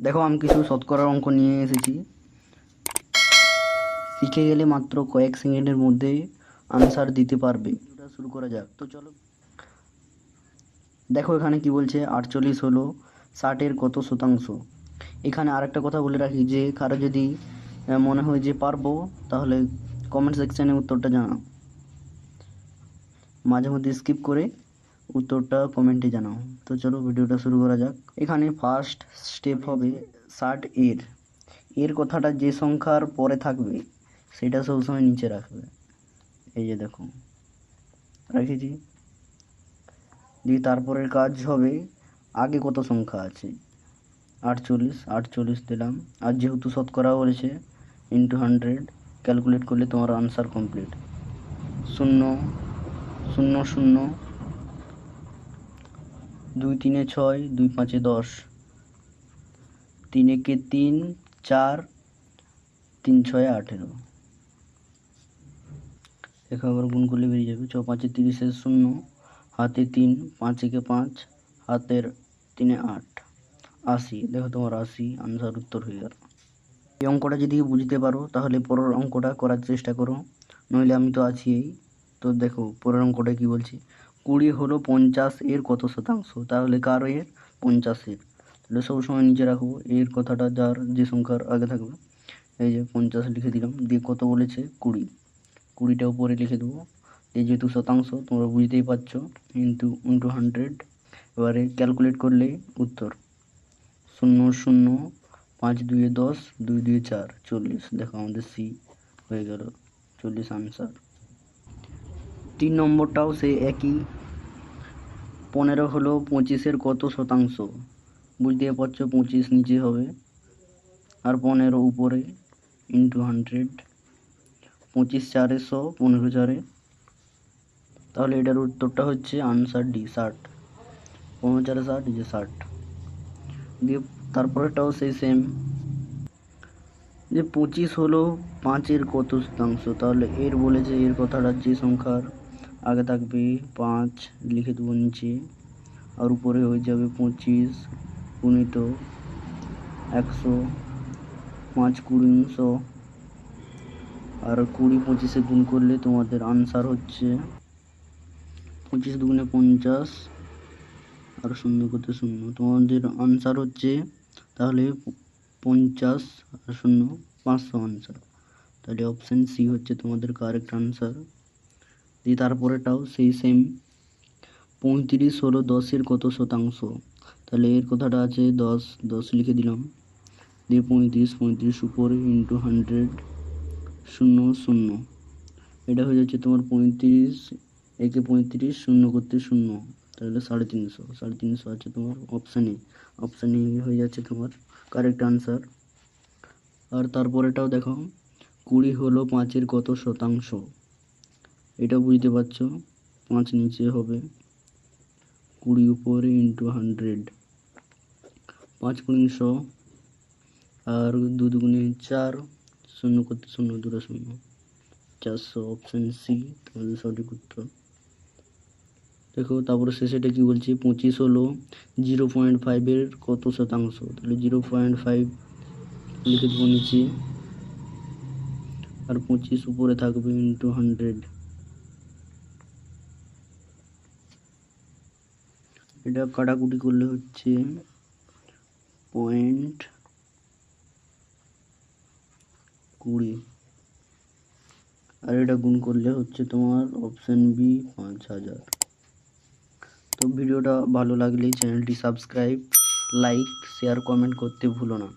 দেখো আমি কিছু শতকরার অঙ্ক নিয়ে এসেছি, শিখে গেলে মাত্র কয়েক সেকেন্ডের মধ্যে আনসার দিতে পারবে। এটা শুরু করা যাক। তো চলো দেখো এখানে কি বলছে, 48 হলো 60-এর কত শতাংশ। এখানে আরেকটা কথা বলে রাখি যে কারো যদি মনে হয় যে পারবো, তাহলে কমেন্ট সেকশানে উত্তরটা জানাও, মাঝে মধ্যে স্কিপ করে উত্তরটা কমেন্টে জানাও। তো চলো ভিডিওটা শুরু করা যাক। এখানে ফার্স্ট স্টেপ হবে 60 এর কথাটা যে সংখ্যার পরে থাকবে সেটা সবসময় নিচে রাখবে। এই যে দেখো রেখেছি। দিয়ে তারপরের কাজ হবে আগে কত সংখ্যা আছে, 48 দিলাম। আর যেহেতু শতকরা বলেছে ইন্টু 100 ক্যালকুলেট করলে তোমার আনসার কমপ্লিট। 0 0 0 2 3 6 2 5 10 3 1 3 4 3 6 18। দেখো আবার গুণ করলে বেরিয়ে যাবে 4 5 30 0, হাতে 3, 5 1 5, হাতের 3 8, 80। দেখো তোমার 80 আনসার উত্তর হয়ে গেল। এই অঙ্কটা যদি বুঝতে পারো তাহলে পরের অঙ্কটা করার চেষ্টা করো, নইলে আমি তো আছিই। তো দেখো পরের অঙ্কটা কি বলছে, 20 হলো 50 এর কত শতাংশ। তাহলে কার এর, 50-এর। তাহলে সবসময় নিচে রাখবো এর কথাটা, যার যে সংখ্যার আগে থাকবে। এই যে 50 লিখে দিলাম। দিয়ে কত বলেছে 20, 20টা উপরে লিখে দেবো। এই যেহেতু শতাংশ তোমরা বুঝতেই পারছো, ইন্টু 100। এবারে ক্যালকুলেট করলে উত্তর 0 0 5 2 10 2 2 4 40। দেখো আমাদের সি হয়ে গেল 40 আনসার। 3 নম্বরটাও সে একই, 15 হলো 25-এর কত শতাংশ। বুঝতে পারছো 25 নিচে হবে আর 15 উপরে, ইন্টু 100। 25 4 100, 15 4। তাহলে এটার উত্তরটা হচ্ছে আনসার ডি 60। 15 4 60, এই যে 60। দিয়ে তারপরেটাও সেই সেম, যে 25 হলো 5-এর কত শতাংশ। তাহলে এর বলেছে এর কথাটা যে সংখ্যার আগে থাকবে 5 লিখে দেবো নিচে, আর উপরে হয়ে যাবে 25 গুণিত 100, 5 20 100। আর 20 25-এ গুণ করলে তোমাদের আনসার হচ্ছে 25 দুগুণে 50, আর 0 কত 0। তোমাদের আনসার হচ্ছে তাহলে 50 আর 0 500 আনসার। তাহলে অপশান সি হচ্ছে তোমাদের কারেক্ট আনসার। দিয়ে তারপরেটাও সেই সেম, 35 হলো 10-এর কত শতাংশ। তাহলে এর কথাটা আছে 10, 10 লিখে দিলাম। দিয়ে 35 উপরে, ইন্টু 100, 0 0। এটা হয়ে যাচ্ছে তোমার 35, একে 35 0 করতে 0, তাহলে 350। 350 আছে তোমার অপশানে। অপশানে হয়ে যাচ্ছে তোমার কারেক্ট আনসার। আর তারপরেটাও দেখো, 20 হলো 5-এর কত শতাংশ। এটা বুঝতে পারছো, 5 নিচে হবে, 20 উপরে, ইন্টু 100। 5 গুণে 100, আর 2 দুগুণে 4, 0 করতে 0 2 0, 400। অপশান সি তোমাদের সঠিক উত্তর। দেখো তারপরে শেষেটা কি বলছে, 25 হলো 0.5-এর কত শতাংশ। তাহলে 0.5 লিখে দেবো নিচে, আর 25 উপরে থাকবে, ইন্টু 100। এটা কাটাকুটি করলে হচ্ছে 0.20, আর এটা গুণ করলে হচ্ছে তোমার অপশান বি 5000। তো ভিডিওটা ভালো লাগলে চ্যানেলটি সাবস্ক্রাইব, লাইক, শেয়ার, কমেন্ট করতে ভুলো না।